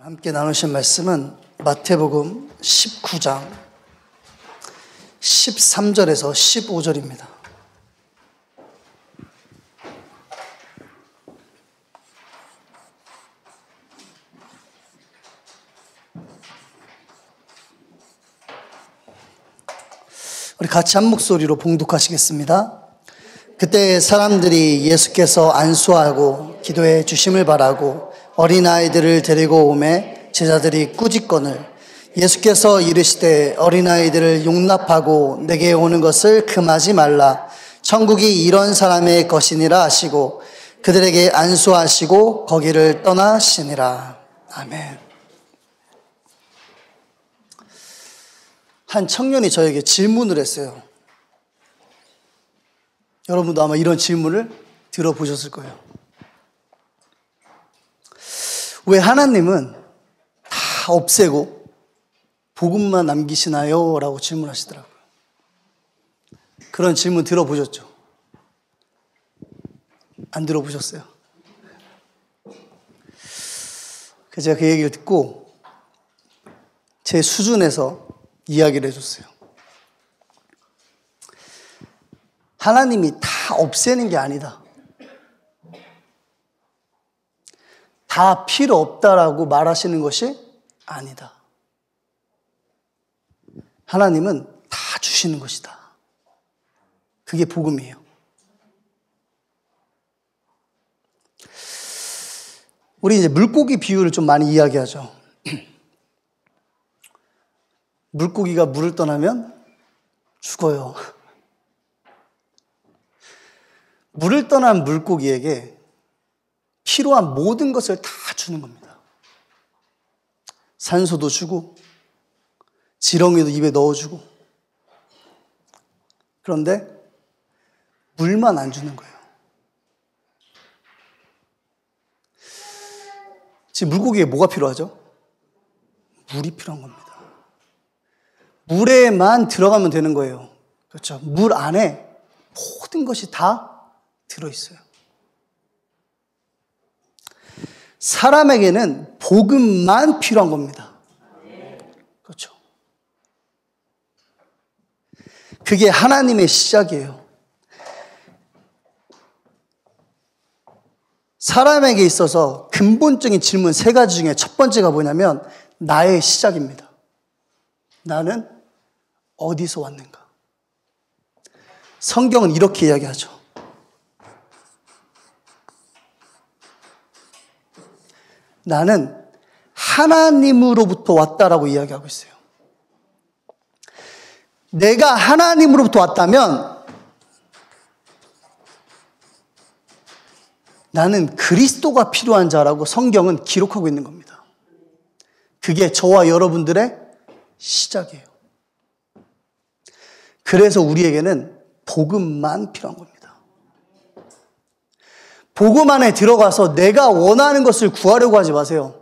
함께 나누신 말씀은 마태복음 19장 13절에서 15절입니다. 우리 같이 한 목소리로 봉독하시겠습니다. 그때 사람들이 예수께서 안수하고 기도해 주심을 바라고 어린아이들을 데리고 오매 제자들이 꾸짖거늘 예수께서 이르시되 어린아이들을 용납하고 내게 오는 것을 금하지 말라. 천국이 이런 사람의 것이니라 하시고 그들에게 안수하시고 거기를 떠나시니라. 아멘. 한 청년이 저에게 질문을 했어요. 여러분도 아마 이런 질문을 들어보셨을 거예요. 왜 하나님은 다 없애고 복음만 남기시나요? 라고 질문하시더라고요. 그런 질문 들어보셨죠? 안 들어보셨어요? 그래서 제가 그 얘기를 듣고 제 수준에서 이야기를 해줬어요. 하나님이 다 없애는 게 아니다. 다 필요 없다라고 말하시는 것이 아니다. 하나님은 다 주시는 것이다. 그게 복음이에요. 우리 이제 물고기 비유를 좀 많이 이야기하죠. 물고기가 물을 떠나면 죽어요. 물을 떠난 물고기에게 필요한 모든 것을 다 주는 겁니다. 산소도 주고 지렁이도 입에 넣어주고. 그런데 물만 안 주는 거예요. 지금 물고기에 뭐가 필요하죠? 물이 필요한 겁니다. 물에만 들어가면 되는 거예요. 그렇죠? 물 안에 모든 것이 다 들어있어요. 사람에게는 복음만 필요한 겁니다. 그렇죠? 그게 하나님의 시작이에요. 사람에게 있어서 근본적인 질문 3가지 중에 첫 번째가 뭐냐면 나의 시작입니다. 나는 어디서 왔는가? 성경은 이렇게 이야기하죠. 나는 하나님으로부터 왔다라고 이야기하고 있어요. 내가 하나님으로부터 왔다면 나는 그리스도가 필요한 자라고 성경은 기록하고 있는 겁니다. 그게 저와 여러분들의 시작이에요. 그래서 우리에게는 복음만 필요한 겁니다. 복음 안에 들어가서 내가 원하는 것을 구하려고 하지 마세요.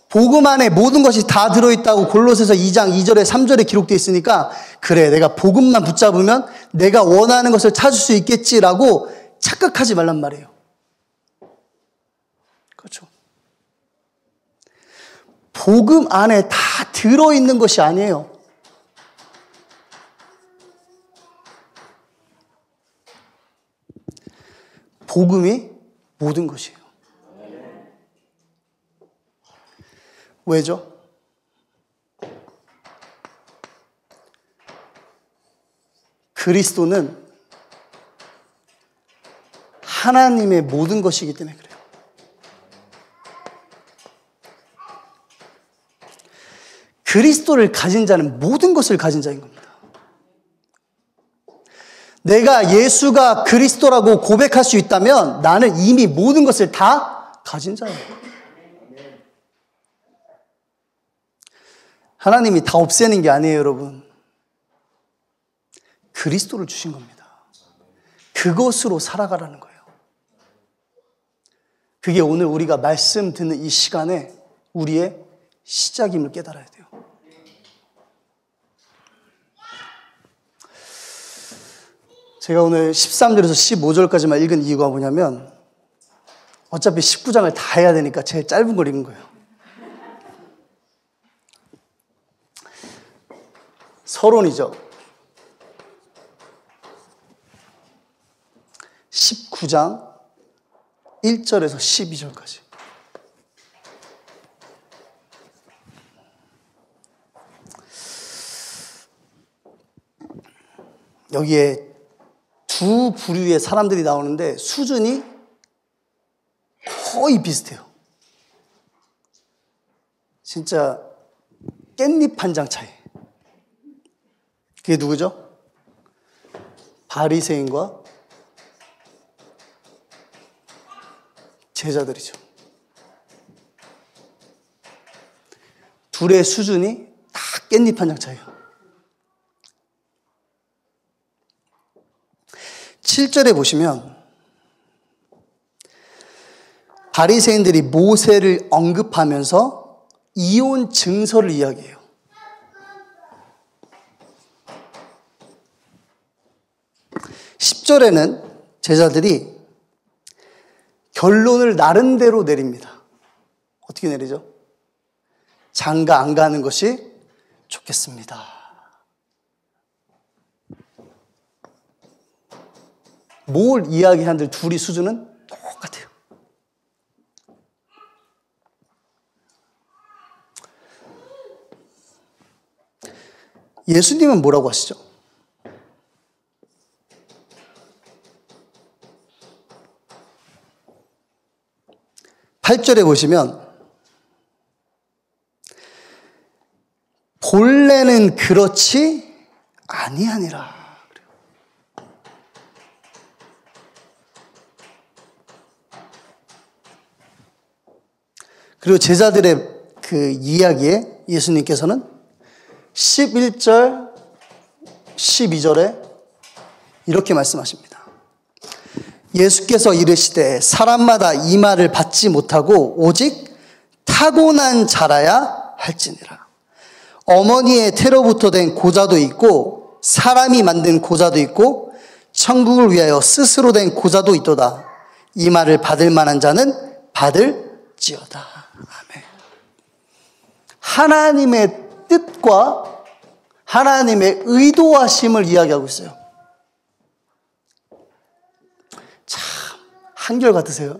복음 안에 모든 것이 다 들어있다고 골로새서 2장 2절에 3절에 기록되어 있으니까 그래 내가 복음만 붙잡으면 내가 원하는 것을 찾을 수 있겠지라고 착각하지 말란 말이에요. 그렇죠? 복음 안에 다 들어있는 것이 아니에요. 복음이 모든 것이에요. 왜죠? 그리스도는 하나님의 모든 것이기 때문에 그래요. 그리스도를 가진 자는 모든 것을 가진 자인 겁니다. 내가 예수가 그리스도라고 고백할 수 있다면 나는 이미 모든 것을 다 가진 자예요. 하나님이 다 없애는 게 아니에요, 여러분. 그리스도를 주신 겁니다. 그것으로 살아가라는 거예요. 그게 오늘 우리가 말씀 듣는 이 시간에 우리의 시작임을 깨달아야 돼요. 제가 오늘 13절에서 15절까지만 읽은 이유가 뭐냐면 어차피 19장을 다 해야 되니까 제일 짧은 걸 읽은 거예요. 서론이죠. 19장 1절에서 12절까지. 여기에 두 부류의 사람들이 나오는데 수준이 거의 비슷해요. 진짜 깻잎 한 장 차이. 그게 누구죠? 바리새인과 제자들이죠. 둘의 수준이 다 깻잎 한 장 차이예요. 7절에 보시면 바리새인들이 모세를 언급하면서 이혼 증서를 이야기해요. (10절에는) 제자들이 결론을 나름대로 내립니다. 어떻게 내리죠? 장가 안 가는 것이 좋겠습니다. 뭘 이야기하는들 둘이 수준은 똑같아요. 예수님은 뭐라고 하시죠? (8절에) 보시면 본래는 그렇지 아니하니라. 그리고 제자들의 그 이야기에 예수님께서는 11절, 12절에 이렇게 말씀하십니다. 예수께서 이르시되 사람마다 이 말을 받지 못하고 오직 타고난 자라야 할지니라. 어머니의 태로부터 된 고자도 있고 사람이 만든 고자도 있고 천국을 위하여 스스로 된 고자도 있도다. 이 말을 받을 만한 자는 받을지어다. 아멘. 하나님의 뜻과 하나님의 의도하심을 이야기하고 있어요. 참 한결같으세요?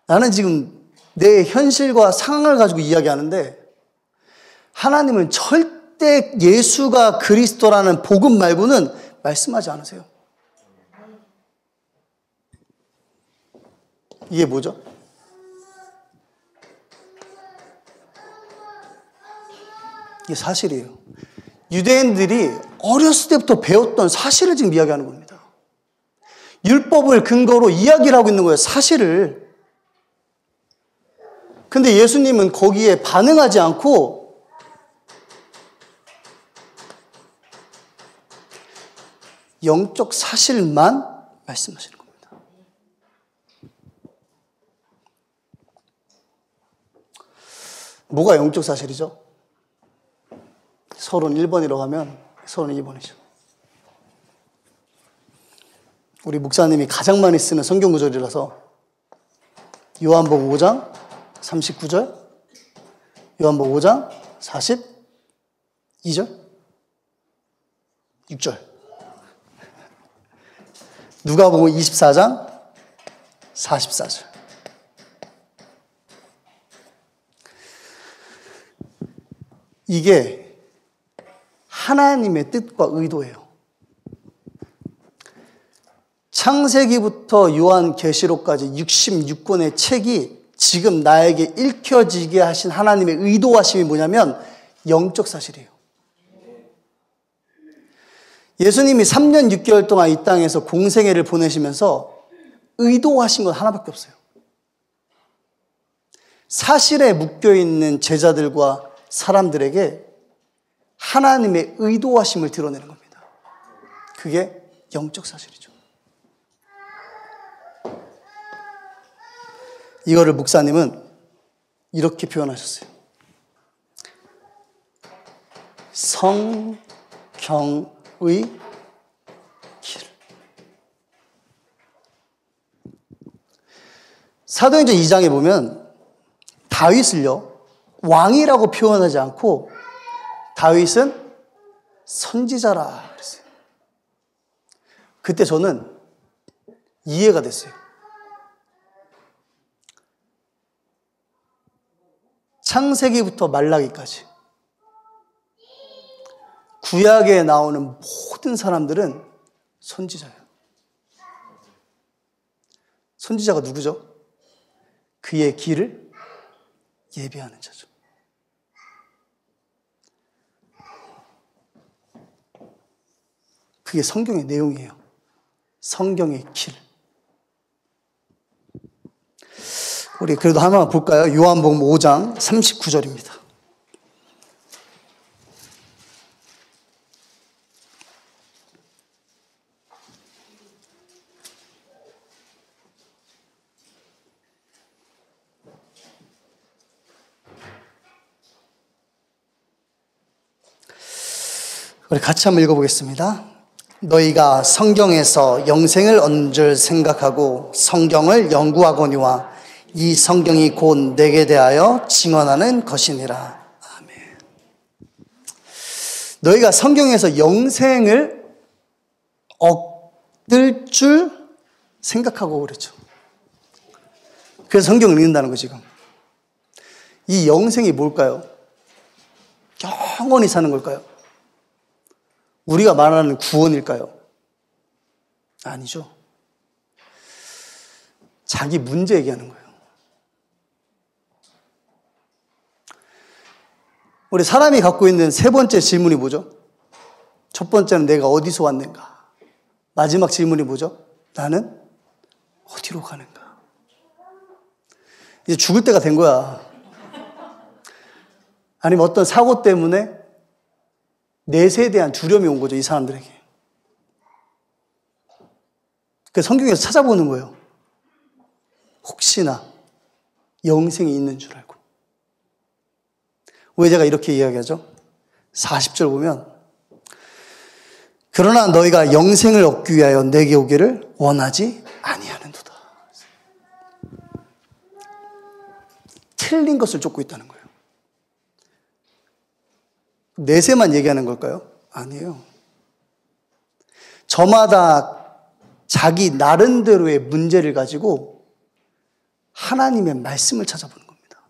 나는 지금 내 현실과 상황을 가지고 이야기하는데 하나님은 절대 예수가 그리스도라는 복음 말고는 말씀하지 않으세요. 이게 뭐죠? 이게 사실이에요. 유대인들이 어렸을 때부터 배웠던 사실을 지금 이야기하는 겁니다. 율법을 근거로 이야기를 하고 있는 거예요. 사실을. 근데 예수님은 거기에 반응하지 않고 영적 사실만 말씀하시는 겁니다. 뭐가 영적 사실이죠? 서론 1번이라고 하면 서론 2번이죠. 우리 목사님이 가장 많이 쓰는 성경 구절이라서 요한복음 5장 39절, 요한복음 5장 42절, 6절, 누가복음 24장 44절. 이게 하나님의 뜻과 의도예요. 창세기부터 요한계시록까지 66권의 책이 지금 나에게 읽혀지게 하신 하나님의 의도하심이 뭐냐면 영적 사실이에요. 예수님이 3년 6개월 동안 이 땅에서 공생애를 보내시면서 의도하신 건 하나밖에 없어요. 사실에 묶여있는 제자들과 사람들에게 하나님의 의도하심을 드러내는 겁니다. 그게 영적 사실이죠. 이거를 목사님은 이렇게 표현하셨어요. 성경의 길. 사도행전 2장에 보면 다윗을요, 왕이라고 표현하지 않고 다윗은 선지자라 그랬어요. 그때 저는 이해가 됐어요. 창세기부터 말라기까지 구약에 나오는 모든 사람들은 선지자예요. 선지자가 누구죠? 그의 길을 예비하는 자죠. 그게 성경의 내용이에요. 성경의 길. 우리 그래도 하나만 볼까요? 요한복음 5장 39절입니다. 우리 같이 한번 읽어보겠습니다. 너희가 성경에서 영생을 얻는 줄 생각하고 성경을 연구하거니와 이 성경이 곧 내게 대하여 증언하는 것이니라. 아멘. 너희가 성경에서 영생을 얻을 줄 생각하고 그랬죠. 그래서 성경을 읽는다는 거 지금. 이 영생이 뭘까요? 영원히 사는 걸까요? 우리가 말하는 구원일까요? 아니죠. 자기 문제 얘기하는 거예요. 우리 사람이 갖고 있는 세 번째 질문이 뭐죠? 첫 번째는 내가 어디서 왔는가? 마지막 질문이 뭐죠? 나는 어디로 가는가? 이제 죽을 때가 된 거야. 아니면 어떤 사고 때문에 내세에 대한 두려움이 온 거죠, 이 사람들에게. 그래서 성경에서 찾아보는 거예요. 혹시나 영생이 있는 줄 알고. 왜 제가 이렇게 이야기하죠? 40절 보면 그러나 너희가 영생을 얻기 위하여 내게 오기를 원하지 아니하는도다. 틀린 것을 쫓고 있다는 거예요. 내세만 얘기하는 걸까요? 아니에요. 저마다 자기 나름대로의 문제를 가지고 하나님의 말씀을 찾아보는 겁니다.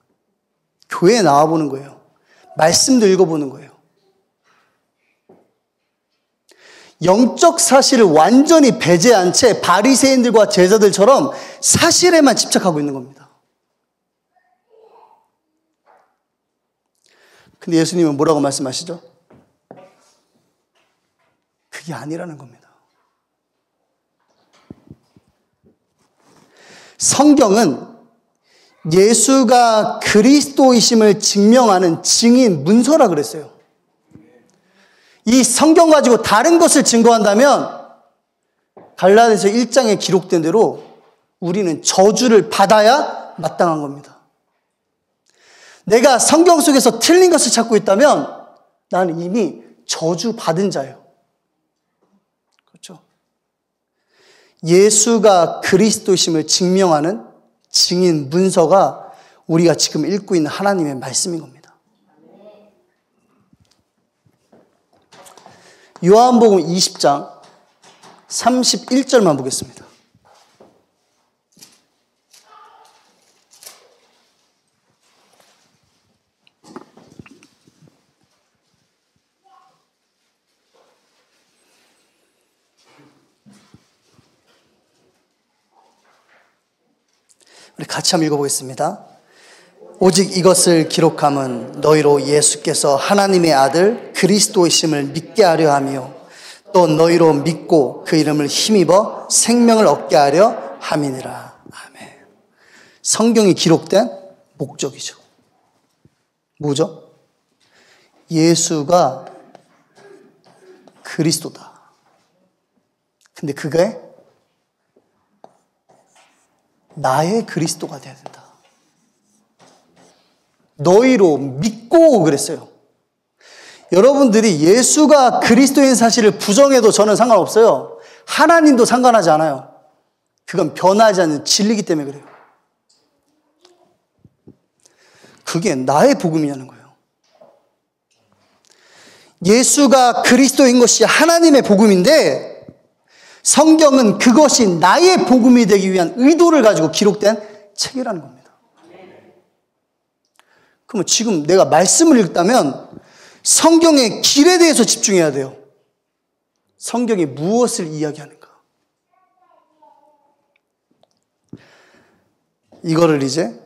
교회에 나와보는 거예요. 말씀도 읽어보는 거예요. 영적 사실을 완전히 배제한 채 바리새인들과 제자들처럼 사실에만 집착하고 있는 겁니다. 근데 예수님은 뭐라고 말씀하시죠? 그게 아니라는 겁니다. 성경은 예수가 그리스도이심을 증명하는 증인 문서라 그랬어요. 이 성경 가지고 다른 것을 증거한다면 갈라디아서 1장에 기록된 대로 우리는 저주를 받아야 마땅한 겁니다. 내가 성경 속에서 틀린 것을 찾고 있다면 나는 이미 저주받은 자예요. 그렇죠? 예수가 그리스도이심을 증명하는 증인 문서가 우리가 지금 읽고 있는 하나님의 말씀인 겁니다. 요한복음 20장 31절만 보겠습니다. 우리 같이 한번 읽어보겠습니다. 오직 이것을 기록함은 너희로 예수께서 하나님의 아들 그리스도이심을 믿게 하려 하며 또 너희로 믿고 그 이름을 힘입어 생명을 얻게 하려 함이니라. 아멘. 성경이 기록된 목적이죠. 뭐죠? 예수가 그리스도다. 근데 그게 나의 그리스도가 되어야 된다. 너희로 믿고 그랬어요. 여러분들이 예수가 그리스도인 사실을 부정해도 저는 상관없어요. 하나님도 상관하지 않아요. 그건 변하지 않는 진리이기 때문에 그래요. 그게 나의 복음이냐는 거예요. 예수가 그리스도인 것이 하나님의 복음인데 성경은 그것이 나의 복음이 되기 위한 의도를 가지고 기록된 책이라는 겁니다. 그러면 지금 내가 말씀을 읽다면 성경의 길에 대해서 집중해야 돼요. 성경이 무엇을 이야기하는가. 이거를 이제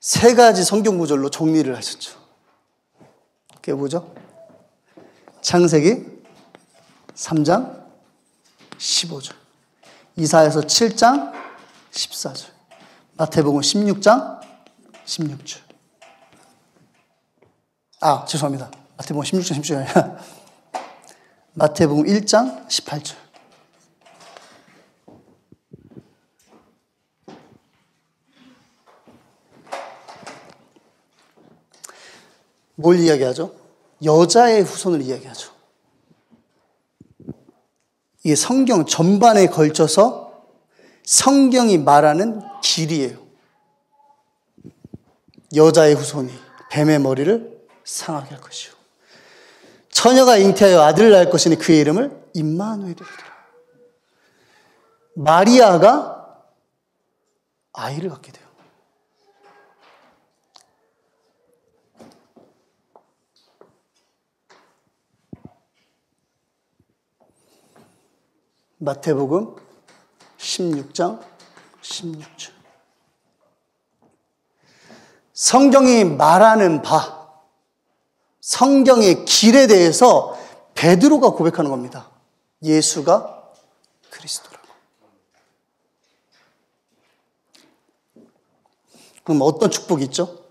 세 가지 성경 구절로 정리를 하셨죠. 그게 뭐죠? 창세기 3장 15절, 이사야서 7장 14절, 마태복음 16장 16절. 죄송합니다. 마태복음 16장 16절 아니라 마태복음 1장 18절. 뭘 이야기하죠? 여자의 후손을 이야기하죠. 이게 성경 전반에 걸쳐서 성경이 말하는 길이에요. 여자의 후손이 뱀의 머리를 상하게 할 것이요, 처녀가 잉태하여 아들을 낳을 것이니 그의 이름을 임마누엘이라. 마리아가 아이를 갖게 돼요. 마태복음 16장 16절. 성경이 말하는 바, 성경의 길에 대해서 베드로가 고백하는 겁니다. 예수가 그리스도라고. 그럼 어떤 축복이 있죠?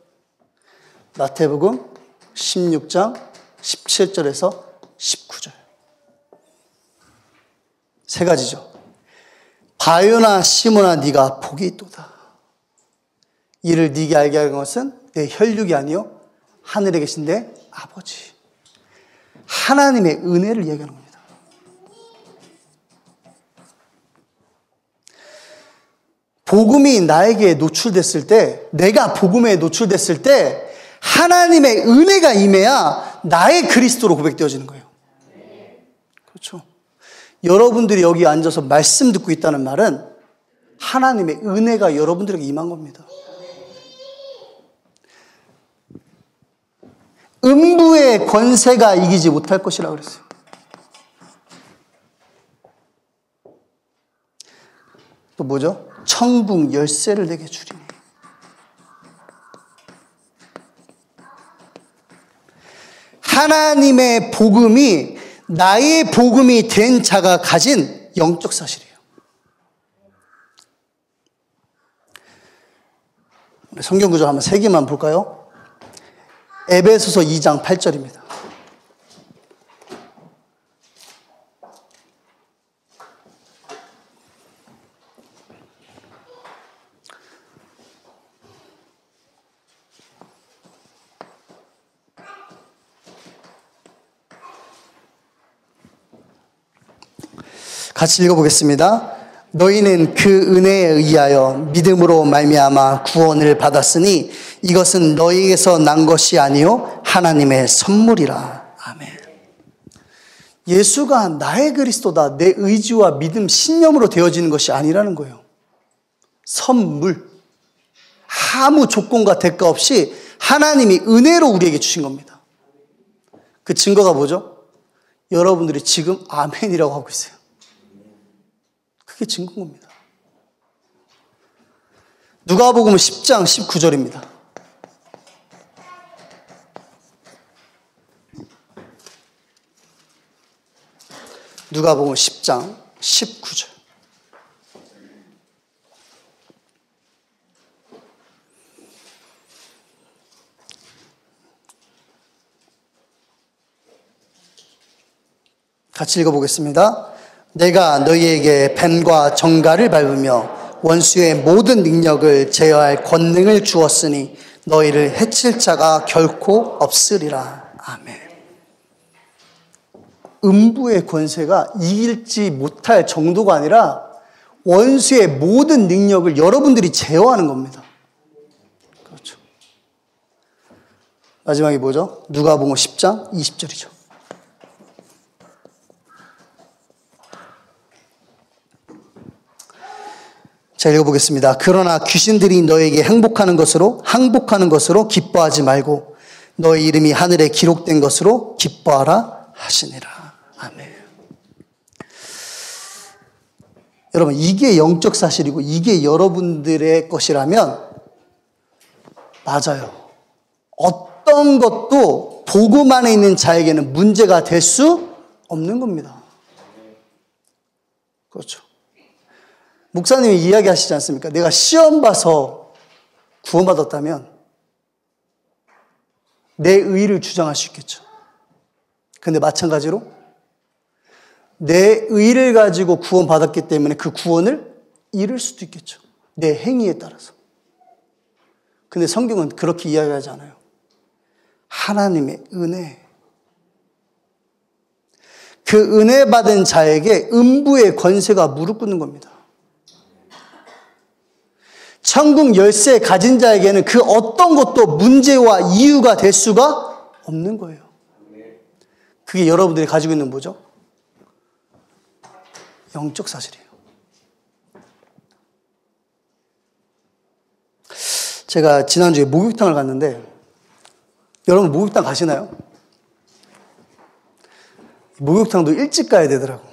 마태복음 16장 17절에서 19절. 세 가지죠. 바요나 시몬아 네가 복이 있도다. 이를 네게 알게 할 것은 내 혈육이 아니요 하늘에 계신 내 아버지. 하나님의 은혜를 얘기하는 겁니다. 복음이 나에게 노출됐을 때, 내가 복음에 노출됐을 때 하나님의 은혜가 임해야 나의 그리스도로 고백되어지는 거예요. 그렇죠. 여러분들이 여기 앉아서 말씀 듣고 있다는 말은 하나님의 은혜가 여러분들에게 임한 겁니다. 음부의 권세가 이기지 못할 것이라고 그랬어요. 또 뭐죠? 천국 열쇠를 내게 주리니. 하나님의 복음이 나의 복음이 된 자가 가진 영적 사실이에요. 성경 구절 한번 세 개만 볼까요? 에베소서 2장 8절입니다. 같이 읽어보겠습니다. 너희는 그 은혜에 의하여 믿음으로 말미암아 구원을 받았으니 이것은 너희에게서 난 것이 아니요 하나님의 선물이라. 아멘. 예수가 나의 그리스도다, 내 의지와 믿음, 신념으로 되어지는 것이 아니라는 거예요. 선물. 아무 조건과 대가 없이 하나님이 은혜로 우리에게 주신 겁니다. 그 증거가 뭐죠? 여러분들이 지금 아멘이라고 하고 있어요. 그게 증거인 겁니다. 누가복음 10장 19절입니다. 누가복음 10장 19절. 같이 읽어보겠습니다. 내가 너희에게 뱀과 정갈을 밟으며 원수의 모든 능력을 제어할 권능을 주었으니 너희를 해칠 자가 결코 없으리라. 아멘. 음부의 권세가 이길지 못할 정도가 아니라 원수의 모든 능력을 여러분들이 제어하는 겁니다. 그렇죠. 마지막이 뭐죠? 누가복음 10장 20절이죠. 자, 읽어보겠습니다. 그러나 귀신들이 너에게 항복하는 것으로 기뻐하지 말고 너의 이름이 하늘에 기록된 것으로 기뻐하라 하시니라. 아멘. 여러분, 이게 영적 사실이고 이게 여러분들의 것이라면 맞아요. 어떤 것도 복음 안에 있는 자에게는 문제가 될 수 없는 겁니다. 그렇죠. 목사님이 이야기하시지 않습니까? 내가 시험 봐서 구원받았다면 내 의를 주장할 수 있겠죠. 근데 마찬가지로 내 의를 가지고 구원받았기 때문에 그 구원을 잃을 수도 있겠죠. 내 행위에 따라서. 근데 성경은 그렇게 이야기하지 않아요. 하나님의 은혜. 그 은혜 받은 자에게 음부의 권세가 무릎 꿇는 겁니다. 천국 열쇠 가진 자에게는 그 어떤 것도 문제와 이유가 될 수가 없는 거예요. 그게 여러분들이 가지고 있는 뭐죠? 영적 사실이에요. 제가 지난주에 목욕탕을 갔는데, 여러분 목욕탕 가시나요? 목욕탕도 일찍 가야 되더라고.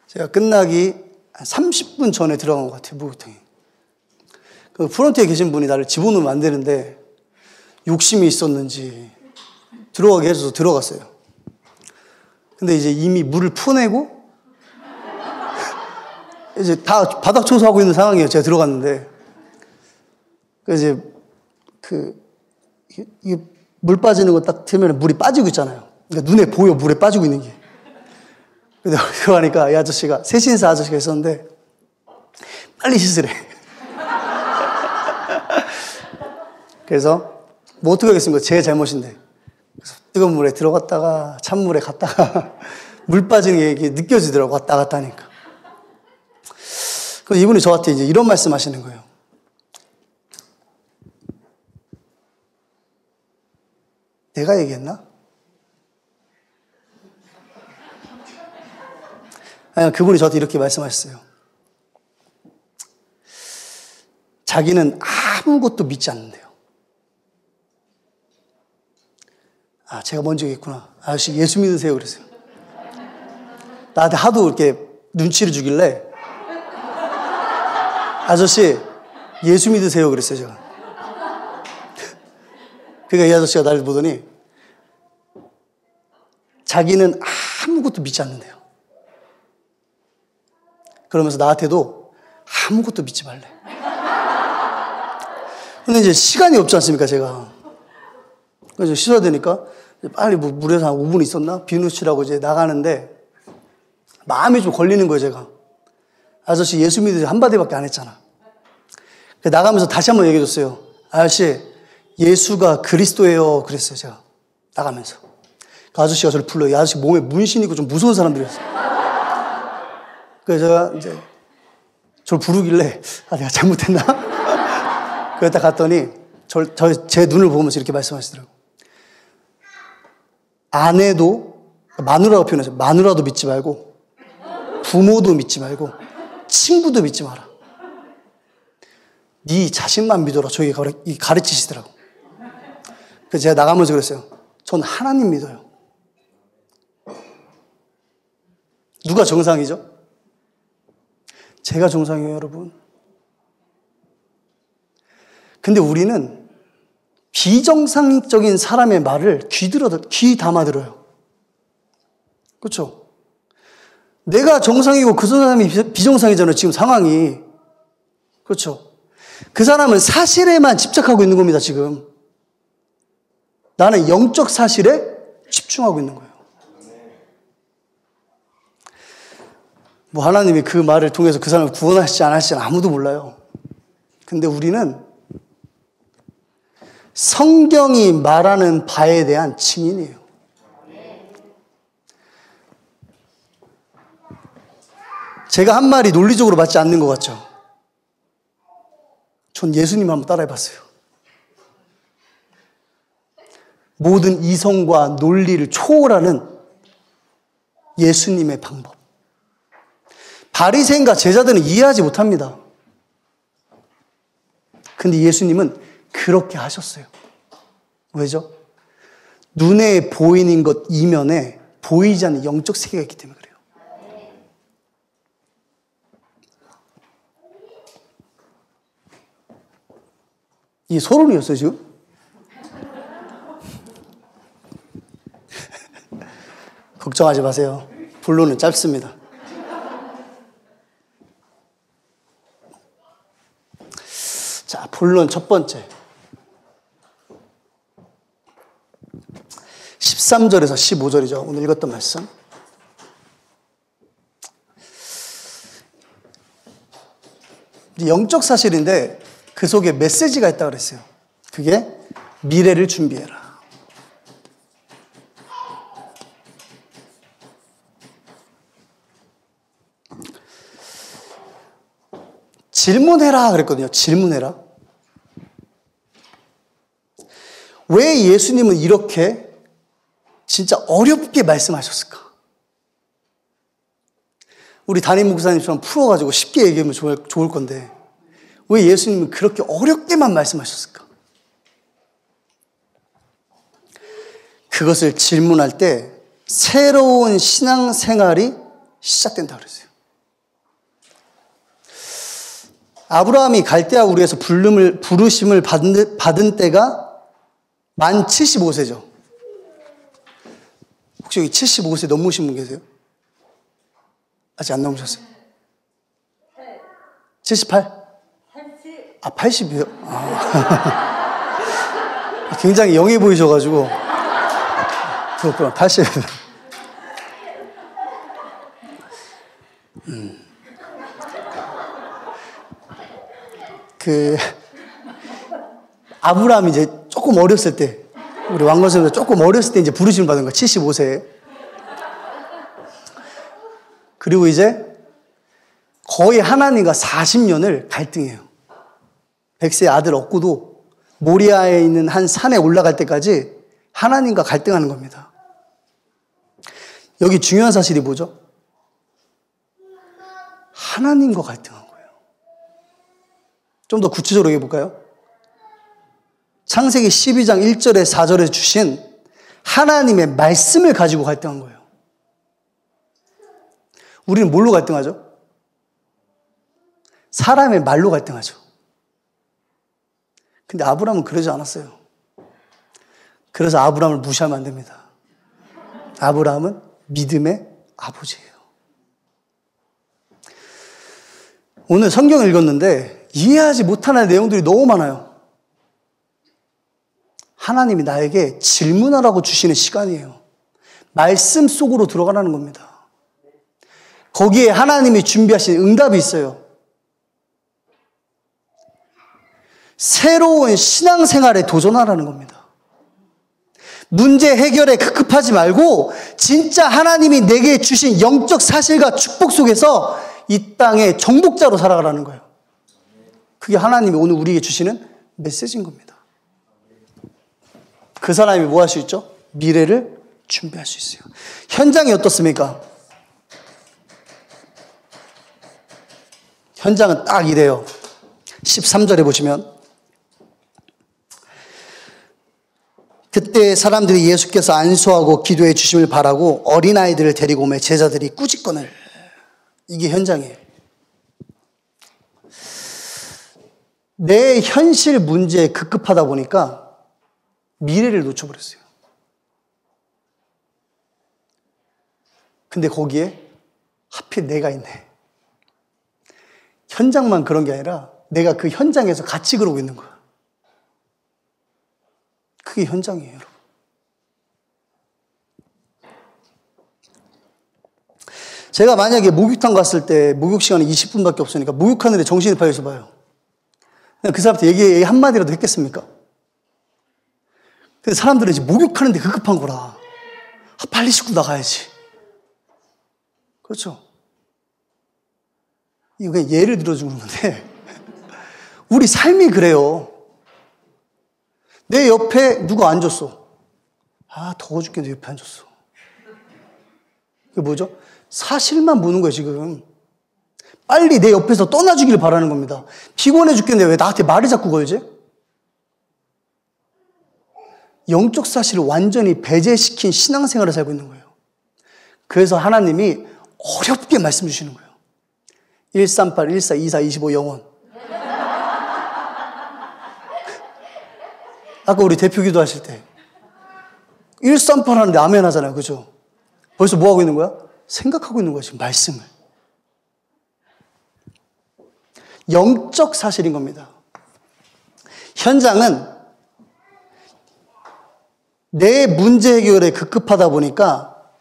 제가 끝나기 한 30분 전에 들어간 것 같아요, 목욕탕에. 그 프런트에 계신 분이 나를 집어넣으면 안 되는데 욕심이 있었는지 들어가게 해줘서 들어갔어요. 근데 이제 이미 물을 퍼내고 이제 다 바닥 청소하고 있는 상황이에요. 제가 들어갔는데. 그래서 이게 물 빠지는 거 딱 틀면 물이 빠지고 있잖아요. 그러니까 눈에 보여, 물에 빠지고 있는 게. 근데 들어가니까 이 아저씨가, 세신사 아저씨가 있었는데, 빨리 씻으래. 그래서, 뭐 어떻게 하겠습니까? 제 잘못인데. 그래서 뜨거운 물에 들어갔다가, 찬물에 갔다가, 물 빠지는 게 느껴지더라고, 왔다 갔다 하니까. 그래서 이분이 저한테 이제 이런 말씀 하시는 거예요. 내가 얘기했나? 아니, 그분이 저한테 이렇게 말씀하셨어요. 자기는 아무것도 믿지 않는데요. 아, 제가 먼저 얘기했구나. 아저씨 예수 믿으세요 그랬어요. 나한테 하도 이렇게 눈치를 주길래 아저씨 예수 믿으세요 그랬어요 제가. 그러니까 이 아저씨가 나를 보더니 자기는 아무것도 믿지 않는데요. 그러면서 나한테도 아무것도 믿지 말래. 근데 이제 시간이 없지 않습니까, 제가. 그래서 씻어야 되니까 빨리 물에서 한 5분 있었나? 비누칠하고 이제 나가는데 마음이 좀 걸리는 거예요, 제가. 아저씨 예수 믿으세요 한마디밖에 안 했잖아. 나가면서 다시 한번 얘기해 줬어요. 아저씨, 예수가 그리스도예요. 그랬어요, 제가. 나가면서. 그 아저씨가 저를 불러요. 이 아저씨 몸에 문신 있고 좀 무서운 사람들이었어요. 그래서 제가 이제 저를 부르길래, 아, 내가 잘못했나? 그랬다 갔더니, 제 눈을 보면서 이렇게 말씀하시더라고요. 아내도, 마누라고 표현하죠. 마누라도 믿지 말고, 부모도 믿지 말고, 친구도 믿지 마라. 네 자신만 믿어라. 저기 가르치시더라고. 그래서 제가 나가면서 그랬어요. 전 하나님 믿어요. 누가 정상이죠? 제가 정상이에요, 여러분. 근데 우리는 비정상적인 사람의 말을 귀 담아 들어요. 그렇죠? 내가 정상이고 그 사람이 비정상이잖아요, 지금 상황이. 그렇죠? 그 사람은 사실에만 집착하고 있는 겁니다, 지금. 나는 영적 사실에 집중하고 있는 거예요. 뭐 하나님이 그 말을 통해서 그 사람을 구원하실지 안 하실지는 아무도 몰라요. 근데 우리는 성경이 말하는 바에 대한 증인이에요. 제가 한 말이 논리적으로 맞지 않는 것 같죠? 전 예수님 한번 따라해봤어요. 모든 이성과 논리를 초월하는 예수님의 방법. 바리새인과 제자들은 이해하지 못합니다. 근데 예수님은 그렇게 하셨어요. 왜죠? 눈에 보이는 것 이면에 보이지 않는 영적 세계가 있기 때문에 그래요. 이게 소론이었어요, 지금? 걱정하지 마세요. 본론은 짧습니다. 자, 본론 첫 번째. 13절에서 15절이죠. 오늘 읽었던 말씀. 영적 사실인데 그 속에 메시지가 있다고 그랬어요. 그게 미래를 준비해라. 질문해라 그랬거든요. 질문해라. 왜 예수님은 이렇게 진짜 어렵게 말씀하셨을까? 우리 담임 목사님처럼 풀어가지고 쉽게 얘기하면 좋을 건데 왜 예수님은 그렇게 어렵게만 말씀하셨을까? 그것을 질문할 때 새로운 신앙생활이 시작된다고 그랬어요. 아브라함이 갈대아 우르에서 부르심을 받은 때가 만 75세죠. 혹시 여기 75세 넘으신 분 계세요? 아직 안 넘으셨어요? 78? 80이요? 굉장히 영해 보이셔가지고. 그렇구나, 80. 아브라함이 이제 조금 어렸을 때, 우리 왕건선생님 조금 어렸을 때 이제 부르심을 받은 거야, 75세에. 그리고 이제 거의 하나님과 40년을 갈등해요. 100세 아들 얻고도 모리아에 있는 한 산에 올라갈 때까지 하나님과 갈등하는 겁니다. 여기 중요한 사실이 뭐죠? 하나님과 갈등한 거예요. 좀 더 구체적으로 얘기해볼까요? 창세기 12장 1절에 4절에 주신 하나님의 말씀을 가지고 갈등한 거예요. 우리는 뭘로 갈등하죠? 사람의 말로 갈등하죠. 근데 아브라함은 그러지 않았어요. 그래서 아브라함을 무시하면 안 됩니다. 아브라함은 믿음의 아버지예요. 오늘 성경을 읽었는데 이해하지 못하는 내용들이 너무 많아요. 하나님이 나에게 질문하라고 주시는 시간이에요. 말씀 속으로 들어가라는 겁니다. 거기에 하나님이 준비하신 응답이 있어요. 새로운 신앙생활에 도전하라는 겁니다. 문제 해결에 급급하지 말고 진짜 하나님이 내게 주신 영적 사실과 축복 속에서 이 땅의 정복자로 살아가라는 거예요. 그게 하나님이 오늘 우리에게 주시는 메시지인 겁니다. 그 사람이 뭐 할 수 있죠? 미래를 준비할 수 있어요. 현장이 어떻습니까? 현장은 딱 이래요. 13절에 보시면 그때 사람들이 예수께서 안수하고 기도해 주심을 바라고 어린아이들을 데리고 오매 제자들이 꾸짖거늘. 이게 현장이에요. 내 현실 문제에 급급하다 보니까 미래를 놓쳐버렸어요. 근데 거기에 하필 내가 있네. 현장만 그런 게 아니라 내가 그 현장에서 같이 그러고 있는 거야. 그게 현장이에요, 여러분. 제가 만약에 목욕탕 갔을 때 목욕 시간이 20분밖에 없으니까 목욕하는데 정신이 팔려서 봐요. 그 사람한테 얘기 한마디라도 했겠습니까? 근데 사람들은 이제 목욕하는데 급급한 거라. 빨리 씻고 나가야지. 그렇죠? 이거 그냥 예를 들어주는 건데, 우리 삶이 그래요. 내 옆에 누가 앉았어. 아, 더워 죽겠는데 옆에 앉았어. 이게 뭐죠? 사실만 보는 거예요, 지금. 빨리 내 옆에서 떠나주길 바라는 겁니다. 피곤해 죽겠는데 왜 나한테 말을 자꾸 걸지? 영적 사실을 완전히 배제시킨 신앙생활을 살고 있는 거예요. 그래서 하나님이 어렵게 말씀 주시는 거예요. 138, 14, 24, 25 영원. 아까 우리 대표 기도하실 때 138 하는데 아멘 하잖아요. 그죠? 벌써 뭐 하고 있는 거야? 생각하고 있는 거야, 지금 말씀을. 영적 사실인 겁니다. 현장은 내 문제 해결에 급급하다 보니까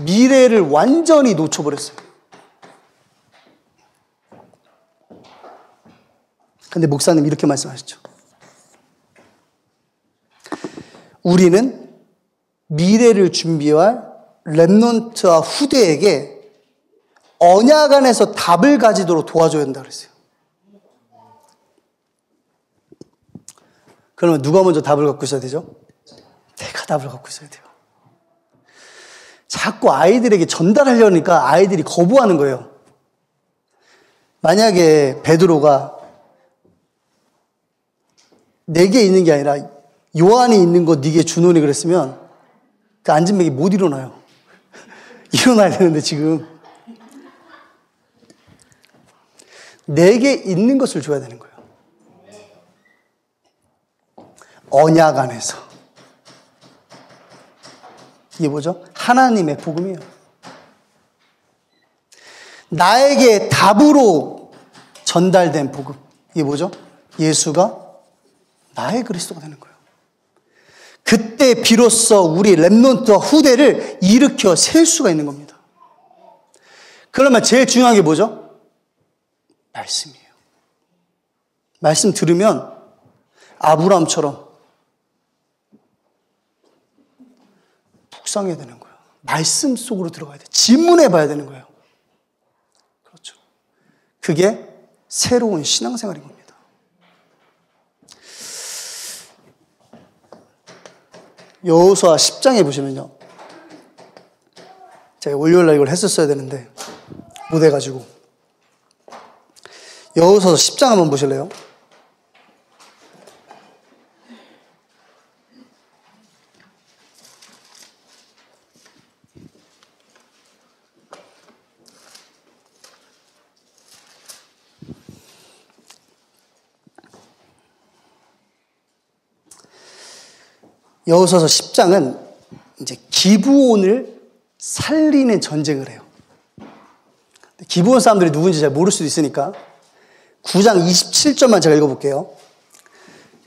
미래를 완전히 놓쳐버렸어요. 근데 목사님 이렇게 말씀하셨죠. 우리는 미래를 준비할 렘넌트와 후대에게 언약 안에서 답을 가지도록 도와줘야 된다 그랬어요. 그러면 누가 먼저 답을 갖고 있어야 되죠? 내가 답을 갖고 있어야 돼요. 자꾸 아이들에게 전달하려니까 아이들이 거부하는 거예요. 만약에 베드로가 내게 있는 게 아니라 요한이 있는 거 네게 주노니 그랬으면 그 앉은 맥이 못 일어나요. 일어나야 되는데 지금 내게 있는 것을 줘야 되는 거예요. 언약 안에서. 이게 뭐죠? 하나님의 복음이에요. 나에게 답으로 전달된 복음. 이게 뭐죠? 예수가 나의 그리스도가 되는 거예요. 그때 비로소 우리 렘넌트와 후대를 일으켜 세울 수가 있는 겁니다. 그러면 제일 중요한 게 뭐죠? 말씀이에요. 말씀 들으면 아브라함처럼 묵상해야 되는 거예요. 말씀 속으로 들어가야 돼. 질문해 봐야 되는 거예요. 그렇죠. 그게 새로운 신앙생활인 겁니다. 여호수아 10장에 보시면요. 제가 월요일날 이걸 했었어야 되는데 못해가지고. 여호수아 10장 한번 보실래요? 여호수아서 10장은 이제 기브온을 살리는 전쟁을 해요. 기브온 사람들이 누군지 잘 모를 수도 있으니까 9장 27절만 제가 읽어볼게요.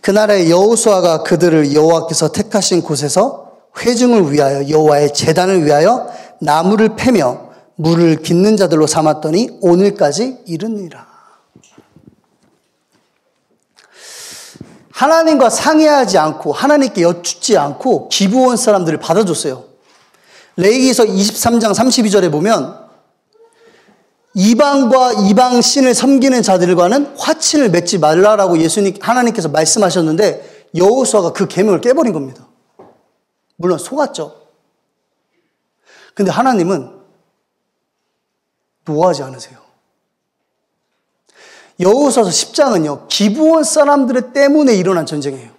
그날에 여호수아가 그들을 여호와께서 택하신 곳에서 회중을 위하여 여호와의 제단을 위하여 나무를 패며 물을 깃는 자들로 삼았더니 오늘까지 이르니라. 하나님과 상의하지 않고 하나님께 여쭙지 않고 기브온 사람들을 받아줬어요. 레위기서 23장 32절에 보면 이방과 이방 신을 섬기는 자들과는 화친을 맺지 말라라고 하나님께서 말씀하셨는데 여호수아가 그 계명을 깨버린 겁니다. 물론 속았죠. 근데 하나님은 노하지 않으세요. 여호수아서 10장은요. 기브온 사람들 때문에 일어난 전쟁이에요.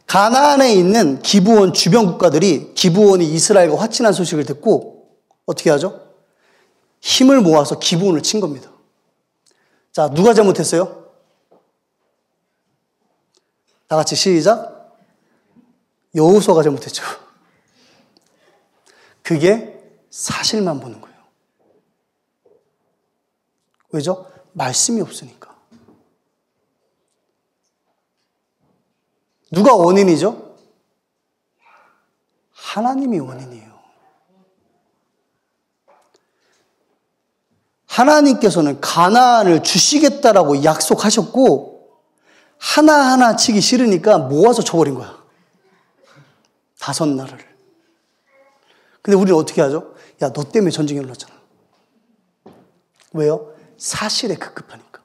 가나안에 있는 기브온 주변 국가들이 기브온이 이스라엘과 화친한 소식을 듣고 어떻게 하죠? 힘을 모아서 기브온을 친 겁니다. 자, 누가 잘못했어요? 다 같이 시작. 여호수아가 잘못했죠. 그게 사실만 보는 거예요. 왜죠? 말씀이 없으니까. 누가 원인이죠? 하나님이 원인이에요. 하나님께서는 가나안을 주시겠다라고 약속하셨고 하나하나 치기 싫으니까 모아서 쳐버린 거야. 5 나라를. 근데 우리는 어떻게 하죠? 야, 너 때문에 전쟁이 일어났잖아. 왜요? 사실에 급급하니까.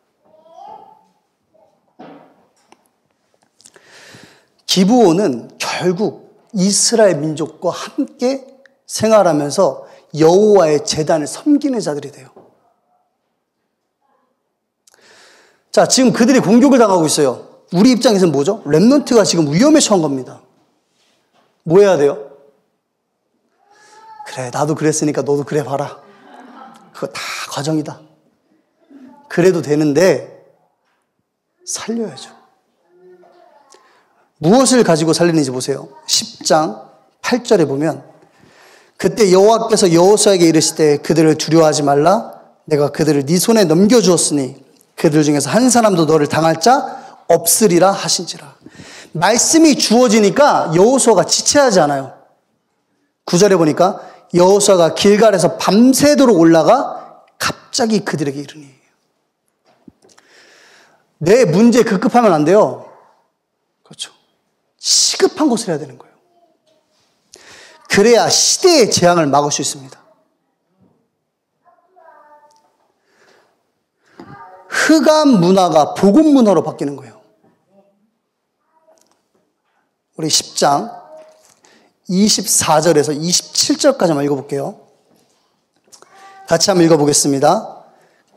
기브온은 결국 이스라엘 민족과 함께 생활하면서 여호와의 제단을 섬기는 자들이 돼요. 자, 지금 그들이 공격을 당하고 있어요. 우리 입장에서는 뭐죠? 렘넌트가 지금 위험에 처한 겁니다. 뭐 해야 돼요? 그래, 나도 그랬으니까 너도 그래 봐라. 그거 다 과정이다. 그래도 되는데 살려야죠. 무엇을 가지고 살리는지 보세요. 10장 8절에 보면 그때 여호와께서 여호수아에게 이르시되 그들을 두려워하지 말라. 내가 그들을 네 손에 넘겨주었으니 그들 중에서 한 사람도 너를 당할 자 없으리라 하신지라. 말씀이 주어지니까 여호수아가 지체하지 않아요. 9절에 보니까 여호수아가 길갈에서 밤새도록 올라가 갑자기 그들에게 이르니. 내 문제에 급급하면 안 돼요. 그렇죠. 시급한 것을 해야 되는 거예요. 그래야 시대의 재앙을 막을 수 있습니다. 흑암 문화가 복음 문화로 바뀌는 거예요. 우리 10장 24절에서 27절까지 한번 읽어볼게요. 같이 한번 읽어보겠습니다.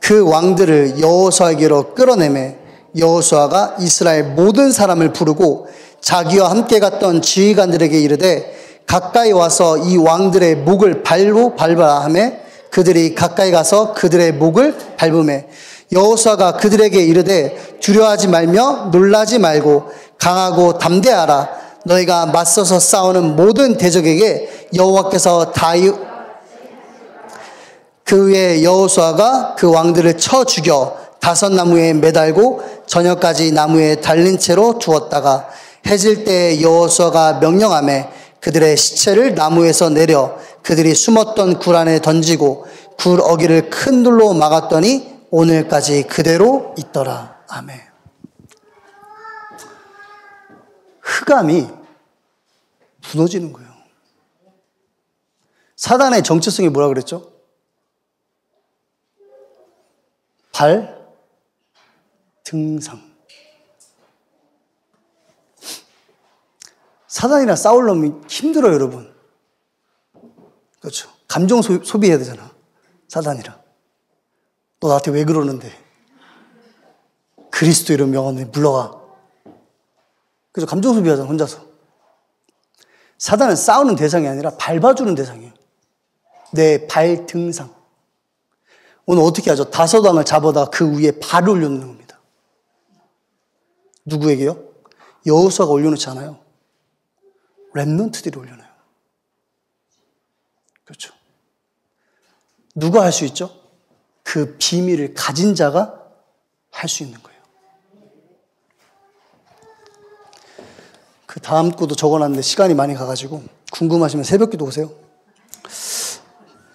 그 왕들을 여호수아에게로 끌어내매 여호수아가 이스라엘 모든 사람을 부르고 자기와 함께 갔던 지휘관들에게 이르되 가까이 와서 이 왕들의 목을 밟으라 하며 그들이 가까이 가서 그들의 목을 밟으매 여호수아가 그들에게 이르되 두려워하지 말며 놀라지 말고 강하고 담대하라. 너희가 맞서서 싸우는 모든 대적에게 여호와께서 그 후에 여호수아가 그 왕들을 쳐 죽여 5 나무에 매달고 저녁까지 나무에 달린 채로 두었다가 해질 때에 여호수아가 명령하매 그들의 시체를 나무에서 내려 그들이 숨었던 굴 안에 던지고 굴 어귀를 큰 돌로 막았더니 오늘까지 그대로 있더라. 아멘. 흑암이 무너지는 거예요. 사단의 정체성이 뭐라 그랬죠? 등상. 사단이랑 싸우려면 힘들어요, 여러분. 그렇죠. 감정 소비해야 되잖아. 사단이랑. 너 나한테 왜 그러는데? 그리스도 이름 명함에 물러가. 그래서 감정 소비하잖아, 혼자서. 사단은 싸우는 대상이 아니라 밟아주는 대상이에요. 내 발 등상. 오늘 어떻게 하죠? 다소당을 잡아다 그 위에 발을 올려놓는 겁니다. 누구에게요? 여호수아가 올려놓지 않아요. 렘넌트들이 올려놔요. 그렇죠. 누가 할 수 있죠? 그 비밀을 가진 자가 할 수 있는 거예요. 그 다음 거도 적어놨는데 시간이 많이 가가지고 궁금하시면 새벽기도 오세요.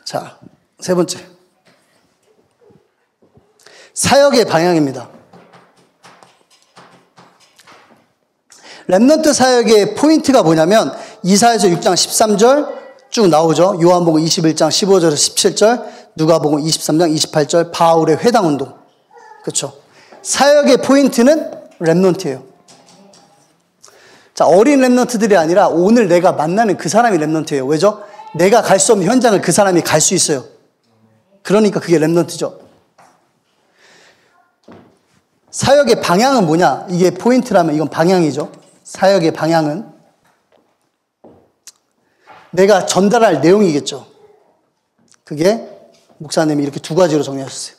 자, 3번째. 사역의 방향입니다. 렘넌트 사역의 포인트가 뭐냐면 이사야서 6장 13절 쭉 나오죠. 요한복음 21장 15절에서 17절, 누가복음 23장 28절, 바울의 회당운동. 그렇죠. 사역의 포인트는 렘넌트예요. 자, 어린 렘넌트들이 아니라 오늘 내가 만나는 그 사람이 렘넌트예요. 왜죠? 내가 갈 수 없는 현장을 그 사람이 갈 수 있어요. 그러니까 그게 렘넌트죠. 사역의 방향은 뭐냐? 이게 포인트라면 이건 방향이죠. 사역의 방향은 내가 전달할 내용이겠죠. 그게 목사님이 이렇게 2가지로 정리하셨어요.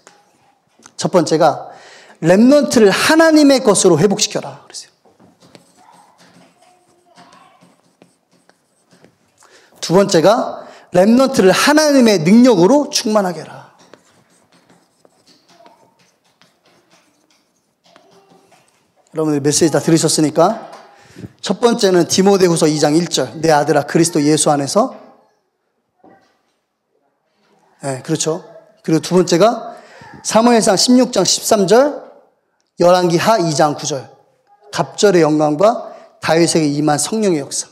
첫 번째가 렘넌트를 하나님의 것으로 회복시켜라 그랬어요. 두 번째가 렘넌트를 하나님의 능력으로 충만하게 해라. 여러분들 메시지 다 들으셨으니까 첫 번째는 디모데후서 2장 1절 내 아들아 그리스도 예수 안에서 네, 그렇죠. 그리고 두 번째가 사무엘상 16장 13절 열왕기 하 2장 9절 갑절의 영광과 다윗에게 임한 성령의 역사.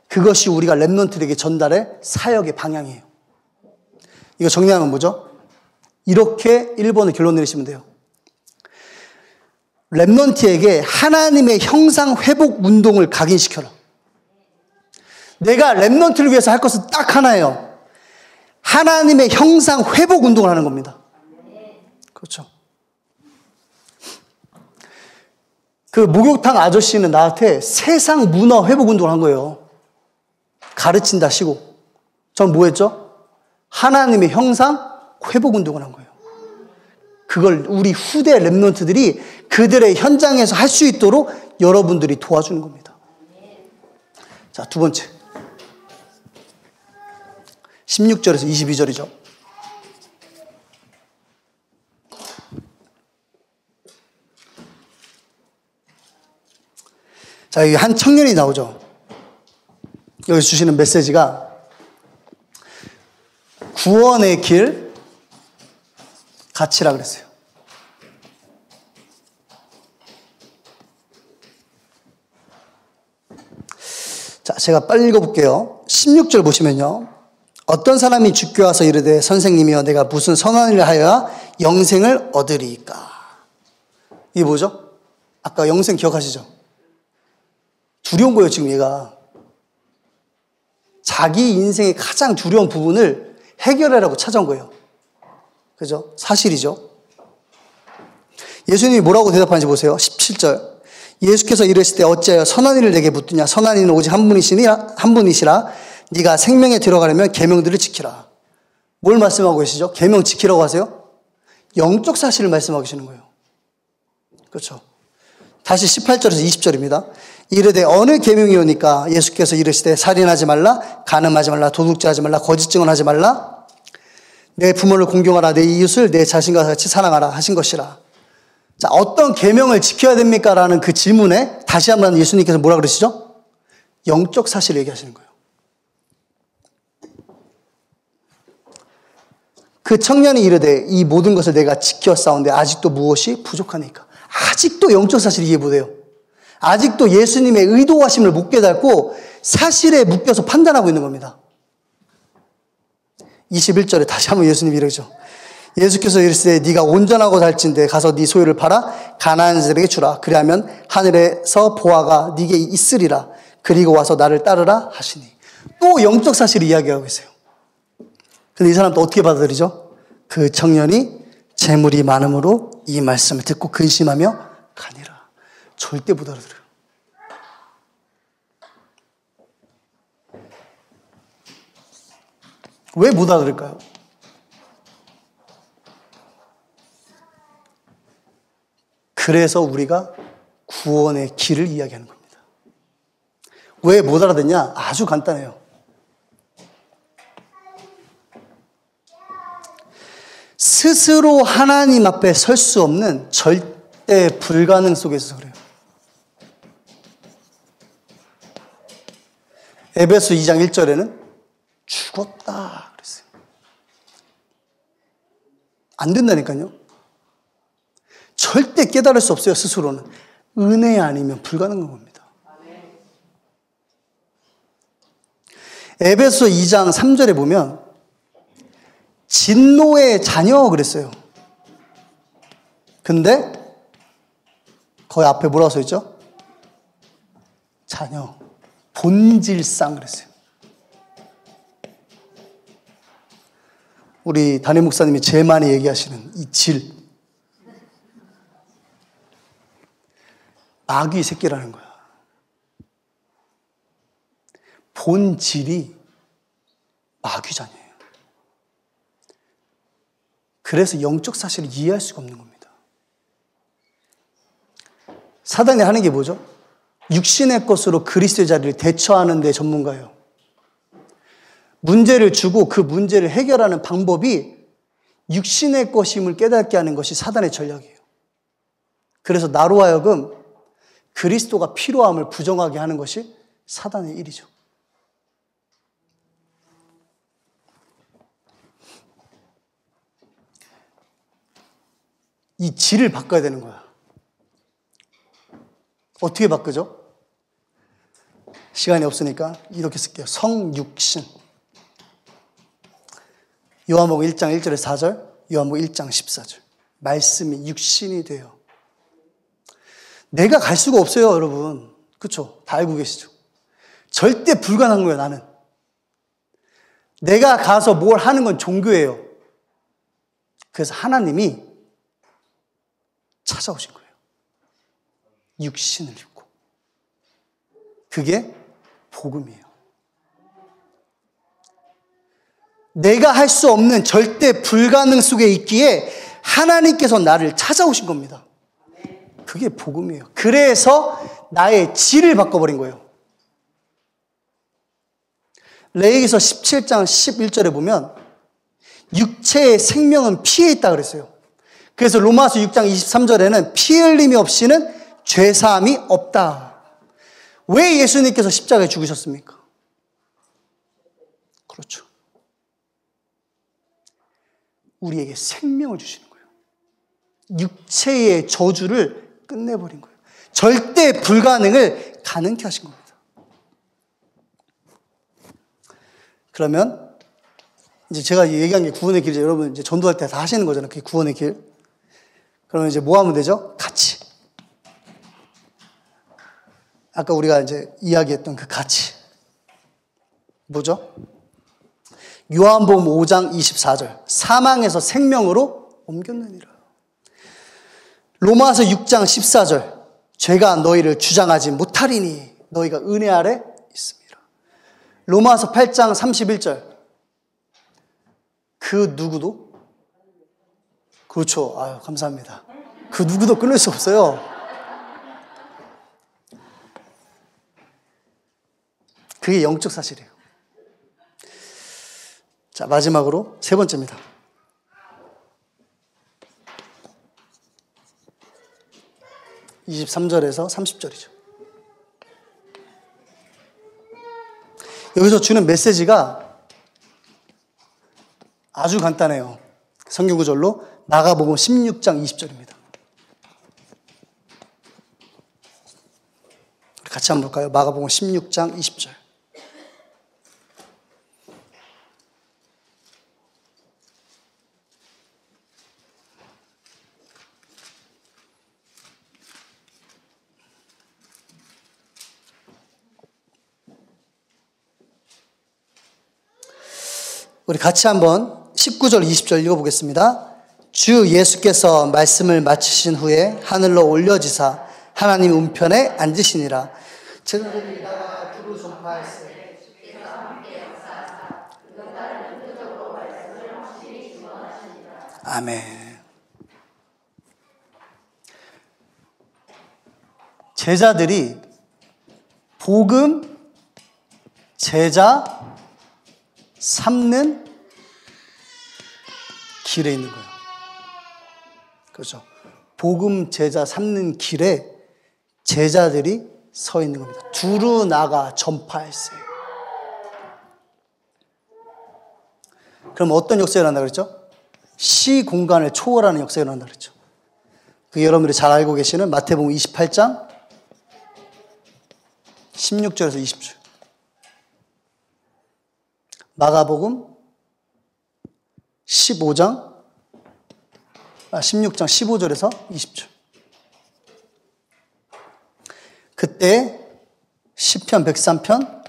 그것이 우리가 렘넌트들에게 전달할 사역의 방향이에요. 이거 정리하면 뭐죠? 이렇게 1번을 결론 내리시면 돼요. 렘넌트에게 하나님의 형상 회복 운동을 각인시켜라. 내가 렘넌트를 위해서 할 것은 딱 하나예요. 하나님의 형상 회복 운동을 하는 겁니다. 그렇죠. 그 목욕탕 아저씨는 나한테 세상 문화 회복 운동을 한 거예요. 가르친다 시고. 전 뭐 했죠? 하나님의 형상 회복 운동을 한 거예요. 그걸 우리 후대 렘넌트들이 그들의 현장에서 할 수 있도록 여러분들이 도와주는 겁니다. 자, 두 번째. 16절에서 22절이죠. 자, 여기 한 청년이 나오죠. 여기 주시는 메시지가 구원의 길 같이라 그랬어요. 자, 제가 빨리 읽어볼게요. 16절 보시면요. 어떤 사람이 죽게 와서 이르되 선생님이여 내가 무슨 선한 일을 하여야 영생을 얻으리이까. 이게 뭐죠? 아까 영생 기억하시죠? 두려운 거예요, 지금 얘가. 자기 인생의 가장 두려운 부분을 해결하라고 찾아온 거예요. 그죠? 사실이죠. 예수님이 뭐라고 대답하는지 보세요. 17절. 예수께서 이르실 때 어찌하여 선한 일을 내게 묻느냐. 선한 이는 오직 한 분이시라. 네가 생명에 들어가려면 계명들을 지키라. 뭘 말씀하고 계시죠? 계명 지키라고 하세요? 영적 사실을 말씀하고 계시는 거예요. 그렇죠? 다시 18절에서 20절입니다. 이르되 어느 계명이오니까 예수께서 이르시되 살인하지 말라, 간음하지 말라, 도둑질하지 말라, 거짓 증언하지 말라, 내 부모를 공경하라, 내 이웃을 내 자신과 같이 사랑하라 하신 것이라. 자, 어떤 계명을 지켜야 됩니까? 라는 그 질문에 다시 한번 예수님께서 뭐라 그러시죠? 영적 사실을 얘기하시는 거예요. 그 청년이 이르되 이 모든 것을 내가 지켰사온데 아직도 무엇이 부족하니까. 아직도 영적 사실이 이해 못해요. 아직도 예수님의 의도하심을 못 깨닫고 사실에 묶여서 판단하고 있는 겁니다. 21절에 다시 한번 예수님이 이러죠. 예수께서 이르시되 네가 온전하고 살찐데 가서 네 소유를 팔아 가난한 자들에게 주라. 그리하면 하늘에서 보화가 네게 있으리라. 그리고 와서 나를 따르라 하시니. 또 영적 사실을 이야기하고 있어요. 근데 이 사람도 어떻게 받아들이죠? 그 청년이 재물이 많음으로 이 말씀을 듣고 근심하며 가니라. 절대 못 알아들어요. 왜 못 알아들을까요? 그래서 우리가 구원의 길을 이야기하는 겁니다. 왜 못 알아듣냐? 아주 간단해요. 스스로 하나님 앞에 설 수 없는 절대 불가능 속에서 그래요. 에베소 2장 1절에는 죽었다 그랬어요. 안 된다니까요. 절대 깨달을 수 없어요, 스스로는. 은혜 아니면 불가능한 겁니다. 에베소 2장 3절에 보면 진노의 자녀 그랬어요. 근데 거기 앞에 뭐라고 써있죠? 자녀, 본질상 그랬어요. 우리 담임 목사님이 제일 많이 얘기하시는 이 질, 마귀 새끼라는 거야. 본질이 마귀자녀예요. 그래서 영적 사실을 이해할 수가 없는 겁니다. 사단이 하는 게 뭐죠? 육신의 것으로 그리스도의 자리를 대처하는 데 전문가예요. 문제를 주고 그 문제를 해결하는 방법이 육신의 것임을 깨닫게 하는 것이 사단의 전략이에요. 그래서 나로 하여금 그리스도가 필요함을 부정하게 하는 것이 사단의 일이죠. 이 질을 바꿔야 되는 거야. 어떻게 바꾸죠? 시간이 없으니까 이렇게 쓸게요. 성육신. 요한복음 1장 1절에서 4절. 요한복음 1장 14절. 말씀이 육신이 돼요. 내가 갈 수가 없어요, 여러분. 그렇죠? 다 알고 계시죠? 절대 불가능한 거예요, 나는. 내가 가서 뭘 하는 건 종교예요. 그래서 하나님이 찾아오신 거예요. 육신을 입고. 그게 복음이에요. 내가 할 수 없는 절대 불가능 속에 있기에 하나님께서 나를 찾아오신 겁니다. 그게 복음이에요. 그래서 나의 질을 바꿔버린 거예요. 레위기서 17장 11절에 보면 육체의 생명은 피에 있다 그랬어요. 그래서 로마서 6장 23절에는 피 흘림이 없이는 죄사함이 없다. 왜 예수님께서 십자가에 죽으셨습니까? 그렇죠. 우리에게 생명을 주시는 거예요. 육체의 저주를 끝내버린 거예요. 절대 불가능을 가능케 하신 겁니다. 그러면 이제 제가 얘기한 게 구원의 길이죠. 여러분 이제 전도할 때 다 하시는 거잖아요. 그게 구원의 길. 그러면 이제 뭐 하면 되죠? 같이. 아까 우리가 이제 이야기했던 그 같이. 뭐죠? 요한복음 5장 24절. 사망에서 생명으로 옮겼느니라. 로마서 6장 14절. 죄가 너희를 주장하지 못하리니 너희가 은혜 아래 있습니다. 로마서 8장 31절. 그 누구도? 그렇죠. 아유, 감사합니다. 그 누구도 끊을 수 없어요. 그게 영적 사실이에요. 자, 마지막으로 세 번째입니다. (23절에서) (30절이죠) 여기서 주는 메시지가 아주 간단해요. 성경 구절로 마가복음 16장 20절입니다. 같이 한번 볼까요? 마가복음 16장 20절. 우리 같이 한번 19절, 20절 읽어보겠습니다. 주 예수께서 말씀을 마치신 후에 하늘로 올려지사 하나님 우편에 앉으시니라. 제자들이 나가 두루 전파하였으니 아멘. 제자들이 복음, 제자, 삼는 길에 있는 거예요. 그렇죠. 복음 제자 삼는 길에 제자들이 서 있는 겁니다. 두루 나가 전파할세. 그럼 어떤 역사가 일어난다 그랬죠? 시 공간을 초월하는 역사가 일어난다 그랬죠. 그 여러분들이 잘 알고 계시는 마태복음 28장 16절에서 20절. 마가복음 16장 15절에서 20절. 그때 시편 103편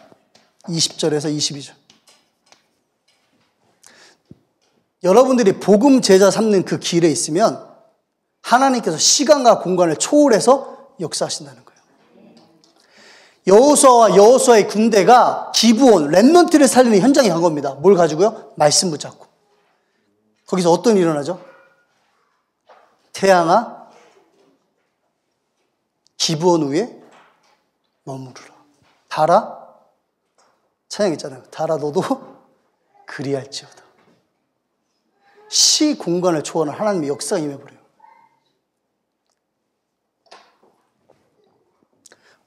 20절에서 22절. 여러분들이 복음 제자 삼는 그 길에 있으면 하나님께서 시간과 공간을 초월해서 역사하신다는 거예요. 여호수아와 여호수아의 군대가 기브온 렘넌트를 살리는 현장에 간 겁니다. 뭘 가지고요? 말씀 붙잡고. 거기서 어떤 일이 일어나죠? 태양아 기브온 위에 머무르라. 달아 찬양 있잖아요. 달아 너도 그리할지어다. 시 공간을 초월하는 하나님의 역사가 임해버려요.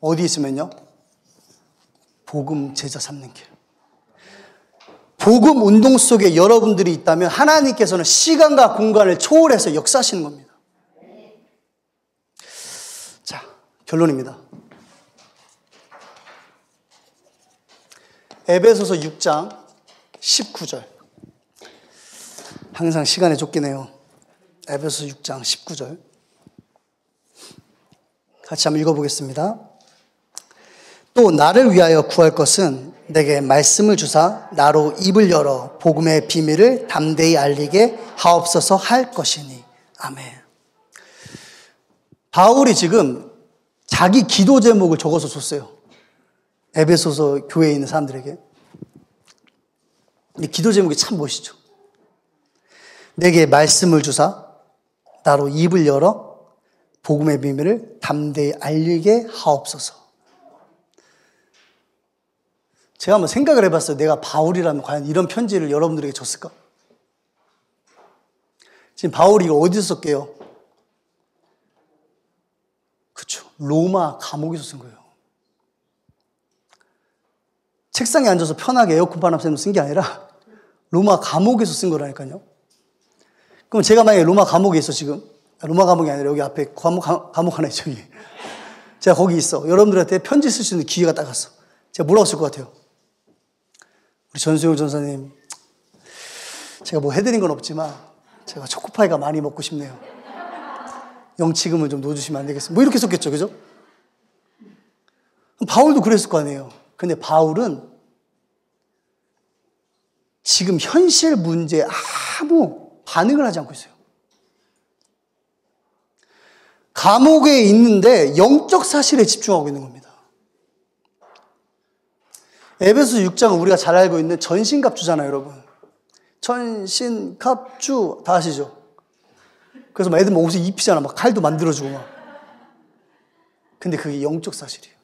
어디 있으면요? 복음 제자 삼는 길. 복음 운동 속에 여러분들이 있다면 하나님께서는 시간과 공간을 초월해서 역사하시는 겁니다. 자, 결론입니다. 에베소서 6장 19절. 항상 시간에 쫓기네요. 에베소 6장 19절. 같이 한번 읽어보겠습니다. 또 나를 위하여 구할 것은 내게 말씀을 주사 나로 입을 열어 복음의 비밀을 담대히 알리게 하옵소서 할 것이니. 아멘. 바울이 지금 자기 기도 제목을 적어서 줬어요. 에베소서 교회에 있는 사람들에게. 이 기도 제목이 참 멋있죠. 내게 말씀을 주사 나로 입을 열어 복음의 비밀을 담대히 알리게 하옵소서. 제가 한번 생각을 해봤어요. 내가 바울이라면 과연 이런 편지를 여러분들에게 줬을까? 지금 바울이 이걸 어디서 썼게요? 그렇죠. 로마 감옥에서 쓴 거예요. 책상에 앉아서 편하게 에어컨 바람 쐬면서 쓴 게 아니라 로마 감옥에서 쓴 거라니까요. 그럼 제가 만약에 로마 감옥에 있어 지금. 로마 감옥이 아니라 여기 앞에 감옥 하나 있죠. 제가 거기 있어. 여러분들한테 편지 쓸 수 있는 기회가 딱 왔어. 제가 뭐라고 쓸 것 같아요? 우리 전수영 전사님, 제가 뭐 해드린 건 없지만 제가 초코파이가 많이 먹고 싶네요. 영치금을 좀 넣어주시면 안 되겠습니까? 뭐 이렇게 썼겠죠, 그죠? 바울도 그랬을 거 아니에요. 근데 바울은 지금 현실 문제에 아무 반응을 하지 않고 있어요. 감옥에 있는데 영적 사실에 집중하고 있는 겁니다. 에베소 6장은 우리가 잘 알고 있는 전신갑주잖아요, 여러분. 전신갑주 다 아시죠? 그래서 막 애들 막 옷을 입히잖아. 막 칼도 만들어주고 막. 근데 그게 영적 사실이에요.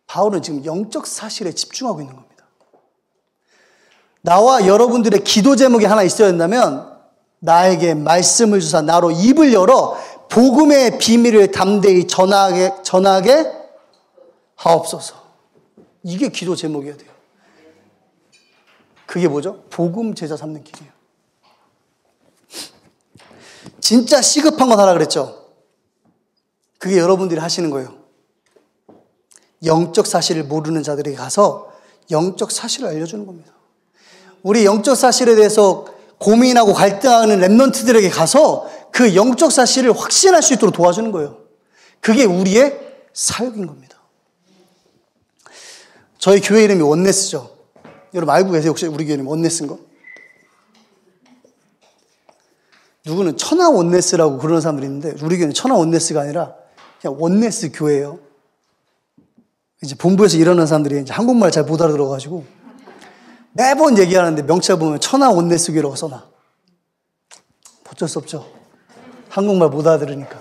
바울은 지금 영적 사실에 집중하고 있는 겁니다. 나와 여러분들의 기도 제목이 하나 있어야 된다면 나에게 말씀을 주사 나로 입을 열어 복음의 비밀을 담대히 전하게 하옵소서. 이게 기도 제목이어야 돼요. 그게 뭐죠? 복음 제자 삼는 길이에요. 진짜 시급한 건 하라 그랬죠? 그게 여러분들이 하시는 거예요. 영적 사실을 모르는 자들에게 가서 영적 사실을 알려주는 겁니다. 우리 영적 사실에 대해서 고민하고 갈등하는 랩런트들에게 가서 그 영적 사실을 확신할 수 있도록 도와주는 거예요. 그게 우리의 사역인 겁니다. 저희 교회 이름이 원네스죠. 여러분 알고 계세요? 혹시 우리 교회 이름이 원네스인 거? 누구는 천하 원네스라고 그러는 사람들이 있는데 우리 교회는 천하 원네스가 아니라 그냥 원네스 교회예요. 이제 본부에서 일하는 사람들이 이제 한국말 잘 못 알아들어가지고 매번 얘기하는데 명찰 보면 천하 원네스 교회라고 써놔. 어쩔 수 없죠. 한국말 못 알아들으니까.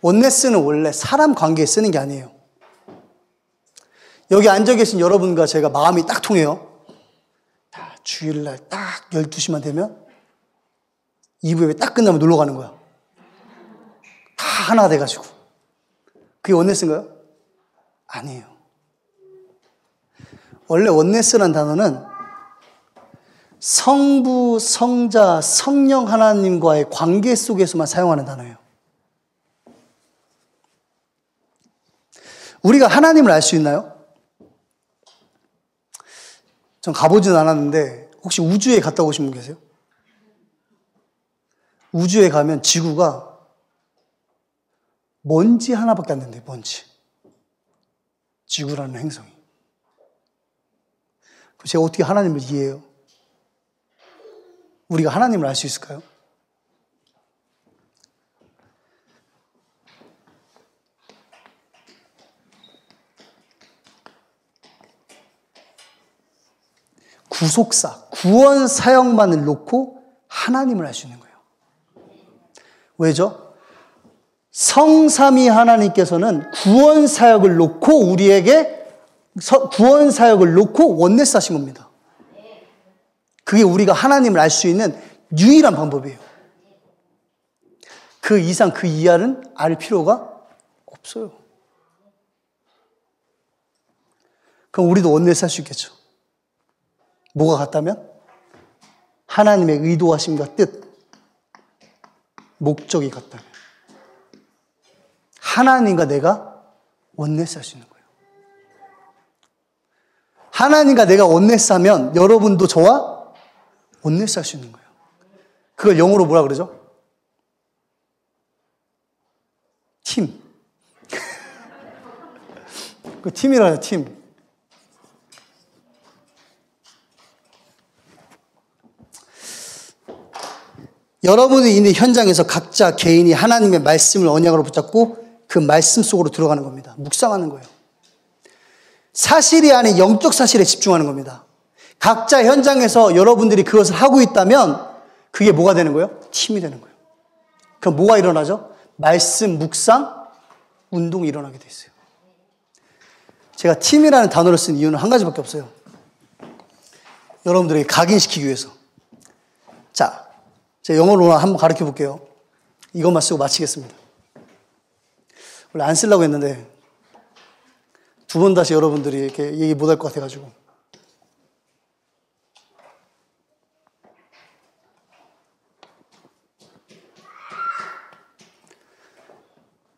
원네스는 원래 사람 관계에 쓰는 게 아니에요. 여기 앉아 계신 여러분과 제가 마음이 딱 통해요. 다 주일날 딱 12시만 되면 2부 예배 딱 끝나면 놀러 가는 거야. 다 하나 돼가지고. 그게 원네스인가요? 아니에요. 원래 원네스란 단어는 성부, 성자, 성령 하나님과의 관계 속에서만 사용하는 단어예요. 우리가 하나님을 알 수 있나요? 전 가보지는 않았는데 혹시 우주에 갔다 오신 분 계세요? 우주에 가면 지구가 먼지 하나밖에 안 된대요. 먼지. 지구라는 행성이. 제가 어떻게 하나님을 이해해요? 우리가 하나님을 알 수 있을까요? 구속사, 구원 사역만을 놓고 하나님을 알 수 있는 거예요. 왜죠? 성삼위 하나님께서는 구원 사역을 놓고 우리에게 구원 사역을 놓고 원네스 하신 겁니다. 그게 우리가 하나님을 알 수 있는 유일한 방법이에요. 그 이상 그 이하는 알 필요가 없어요. 그럼 우리도 원네스 할 수 있겠죠. 뭐가 같다면? 하나님의 의도하심과 뜻, 목적이 같다면 하나님과 내가 원네스 할 수 있는 거예요. 하나님과 내가 원네스 하면 여러분도 저와 온네스 할 수 있는 거예요. 그걸 영어로 뭐라 그러죠? 팀. 그 팀이라요, 팀. 여러분이 있는 현장에서 각자 개인이 하나님의 말씀을 언약으로 붙잡고 그 말씀 속으로 들어가는 겁니다. 묵상하는 거예요. 사실이 아닌 영적 사실에 집중하는 겁니다. 각자 현장에서 여러분들이 그것을 하고 있다면 그게 뭐가 되는 거예요? 팀이 되는 거예요. 그럼 뭐가 일어나죠? 말씀, 묵상, 운동이 일어나게 돼 있어요. 제가 팀이라는 단어를 쓴 이유는 한 가지밖에 없어요. 여러분들에게 각인시키기 위해서. 자, 제가 영어로 오늘 한번 가르쳐 볼게요. 이것만 쓰고 마치겠습니다. 원래 안 쓰려고 했는데 두 번 다시 여러분들이 이렇게 얘기 못 할 것 같아가지고.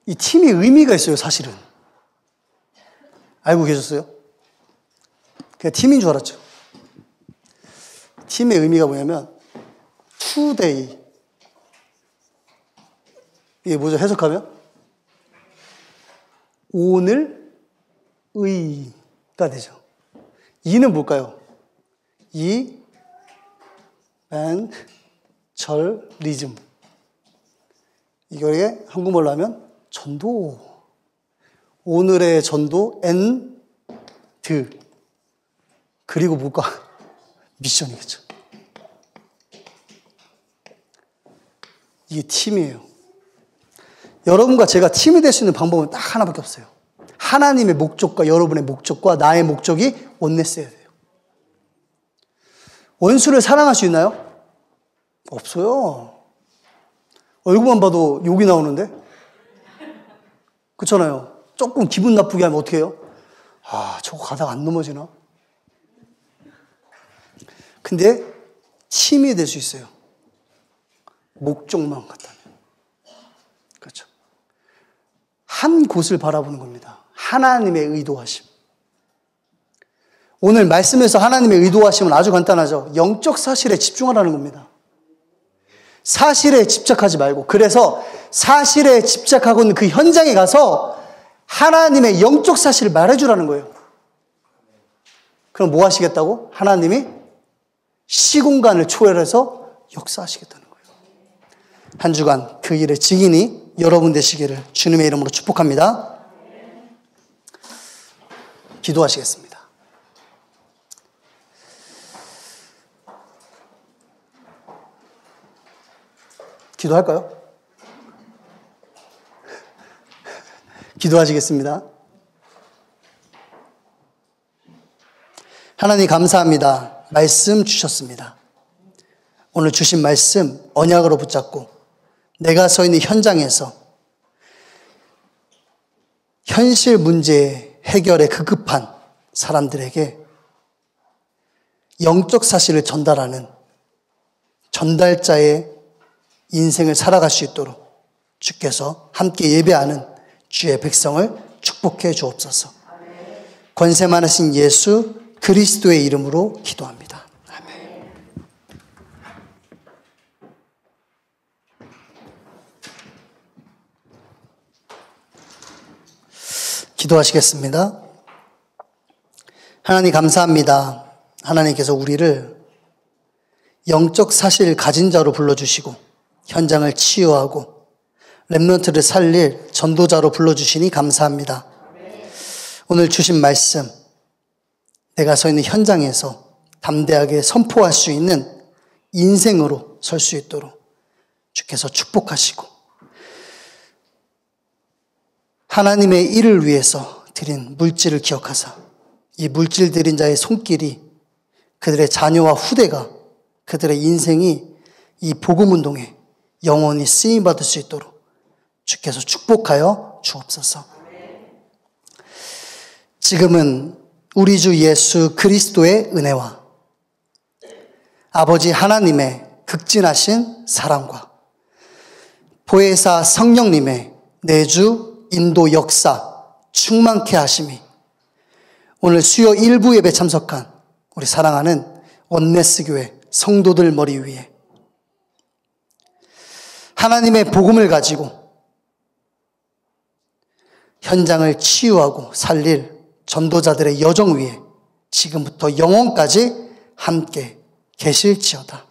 이 팀이 의미가 있어요, 사실은. 알고 계셨어요? 그냥 팀인 줄 알았죠. 팀의 의미가 뭐냐면 today. 이게 뭐죠? 해석하면? 오늘 의가 되죠. 이는 뭘까요? 이벤철리즘. 이거에 한국말로 하면 전도. 오늘의 전도 엔드. 그리고 뭘까? 미션이겠죠. 이게 팀이에요. 여러분과 제가 팀이 될 수 있는 방법은 딱 하나밖에 없어요. 하나님의 목적과 여러분의 목적과 나의 목적이 원네스해야 돼요. 원수를 사랑할 수 있나요? 없어요. 얼굴만 봐도 욕이 나오는데? 그렇잖아요. 조금 기분 나쁘게 하면 어떻게 해요? 아, 저거 가다가 안 넘어지나? 근데 팀이 될 수 있어요. 목적만 같다면. 그렇죠. 한 곳을 바라보는 겁니다. 하나님의 의도하심. 오늘 말씀에서 하나님의 의도하심은 아주 간단하죠. 영적 사실에 집중하라는 겁니다. 사실에 집착하지 말고, 그래서 사실에 집착하고 있는 그 현장에 가서 하나님의 영적 사실을 말해주라는 거예요. 그럼 뭐 하시겠다고? 하나님이 시공간을 초월해서 역사하시겠다는 거예요. 한 주간 그 일의 증인이 여러분 되시기를 주님의 이름으로 축복합니다. 기도하시겠습니다. 기도할까요? 기도하시겠습니다. 하나님 감사합니다. 말씀 주셨습니다. 오늘 주신 말씀 언약으로 붙잡고 내가 서 있는 현장에서 현실 문제 해결에 급급한 사람들에게 영적 사실을 전달하는 전달자의 인생을 살아갈 수 있도록 주께서 함께 예배하는 주의 백성을 축복해 주옵소서. 권세 많으신 예수 그리스도의 이름으로 기도합니다. 아멘. 기도하시겠습니다. 하나님 감사합니다. 하나님께서 우리를 영적 사실 가진 자로 불러주시고 현장을 치유하고 렘넌트를 살릴 전도자로 불러주시니 감사합니다. 오늘 주신 말씀, 내가 서 있는 현장에서 담대하게 선포할 수 있는 인생으로 설 수 있도록 주께서 축복하시고 하나님의 일을 위해서 드린 물질을 기억하사 이 물질 드린 자의 손길이 그들의 자녀와 후대가 그들의 인생이 이 복음운동에 영원히 쓰임받을 수 있도록 주께서 축복하여 주옵소서. 지금은 우리 주 예수 그리스도의 은혜와 아버지 하나님의 극진하신 사랑과 보혜사 성령님의 내주 인도 역사 충만케 하심이 오늘 수요 일부 예배 참석한 우리 사랑하는 원네스 교회 성도들 머리 위에 하나님의 복음을 가지고 현장을 치유하고 살릴 전도자들의 여정 위에 지금부터 영원까지 함께 계실지어다.